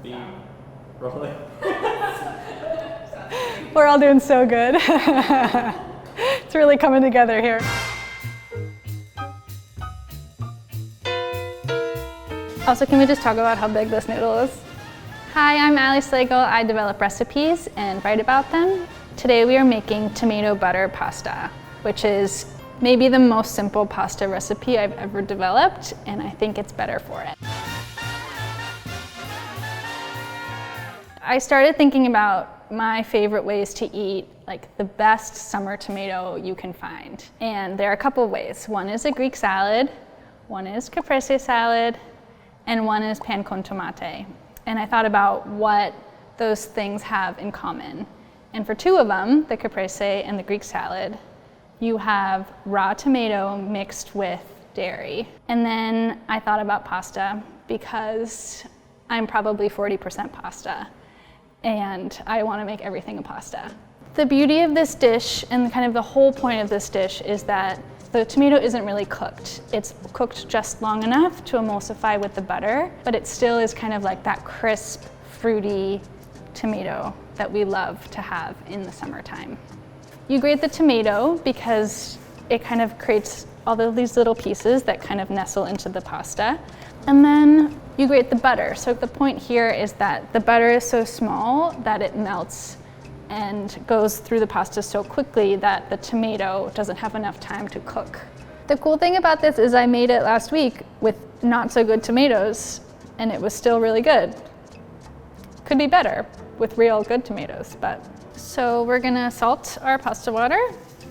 B, rolling. We're all doing so good. It's really coming together here. Also, can we just talk about how big this noodle is? Hi, I'm Slagle. I develop recipes and write about them. Today we are making tomato butter pasta, which is maybe the most simple pasta recipe I've ever developed, and I think it's better for it. I started thinking about my favorite ways to eat like the best summer tomato you can find. And there are a couple of ways. One is a Greek salad, one is caprese salad, and one is pan con tomate. And I thought about what those things have in common. And for two of them, the caprese and the Greek salad, you have raw tomato mixed with dairy. And then I thought about pasta because I'm probably 40% pasta and I want to make everything a pasta. The beauty of this dish and kind of the whole point of this dish is that the tomato isn't really cooked. It's cooked just long enough to emulsify with the butter, but it still is kind of like that crisp, fruity tomato that we love to have in the summertime. You grate the tomato because it kind of creates all of these little pieces that kind of nestle into the pasta. And then you grate the butter. So the point here is that the butter is so small that it melts and goes through the pasta so quickly that the tomato doesn't have enough time to cook. The cool thing about this is I made it last week with not so good tomatoes and it was still really good. Could be better with real good tomatoes, but. So we're gonna salt our pasta water.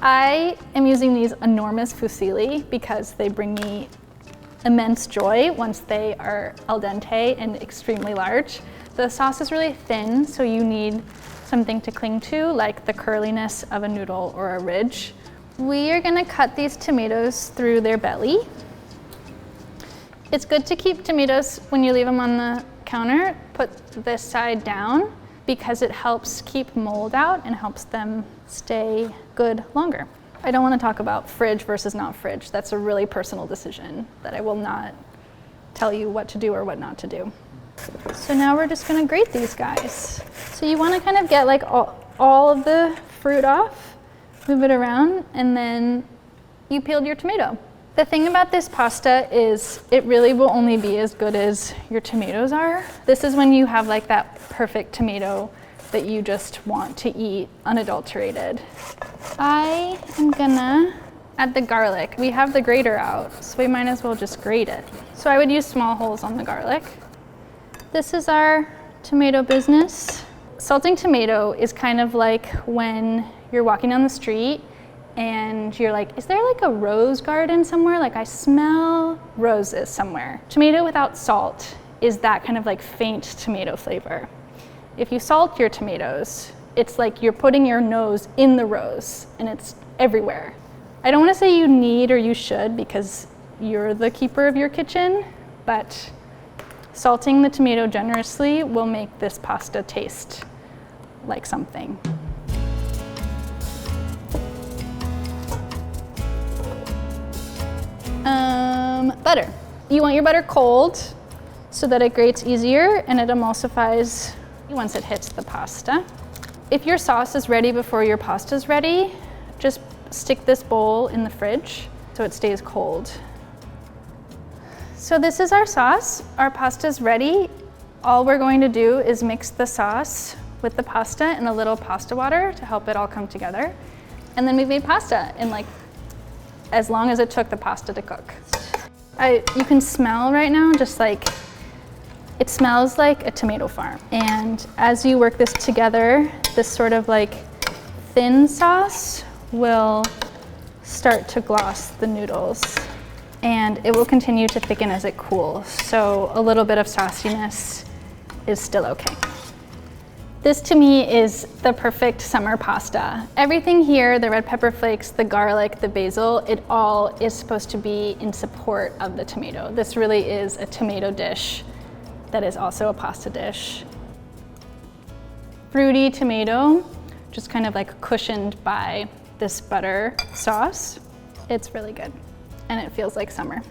I am using these enormous fusilli because they bring me immense joy once they are al dente and extremely large. The sauce is really thin, so you need something to cling to, like the curliness of a noodle or a ridge. We are gonna cut these tomatoes through their belly. It's good to keep tomatoes when you leave them on the counter, put this side down because it helps keep mold out and helps them stay good longer. I don't want to talk about fridge versus not fridge. That's a really personal decision that I will not tell you what to do or what not to do. So now we're just gonna grate these guys. So you wanna kind of get like all of the fruit off, move it around, and then you peeled your tomato. The thing about this pasta is it really will only be as good as your tomatoes are. This is when you have like that perfect tomato that you just want to eat unadulterated. I am gonna add the garlic. We have the grater out, so we might as well just grate it. So I would use small holes on the garlic. This is our tomato business. Salting tomato is kind of like when you're walking down the street and you're like, is there like a rose garden somewhere? Like I smell roses somewhere. Tomato without salt is that kind of like faint tomato flavor. If you salt your tomatoes, it's like you're putting your nose in the rose and it's everywhere. I don't want to say you need or you should because you're the keeper of your kitchen, but salting the tomato generously will make this pasta taste like something. Butter. You want your butter cold so that it grates easier and it emulsifies once it hits the pasta. If your sauce is ready before your pasta is ready, just stick this bowl in the fridge so it stays cold. So this is our sauce. Our pasta is ready. All we're going to do is mix the sauce with the pasta and a little pasta water to help it all come together. And then we've made pasta in like as long as it took the pasta to cook. You can smell right now just like, it smells like a tomato farm. And as you work this together, this sort of like thin sauce will start to gloss the noodles. And it will continue to thicken as it cools. So a little bit of sauciness is still okay. This to me is the perfect summer pasta. Everything here, the red pepper flakes, the garlic, the basil, it all is supposed to be in support of the tomato. This really is a tomato dish that is also a pasta dish. Fruity tomato, just kind of like cushioned by this butter sauce. It's really good and it feels like summer.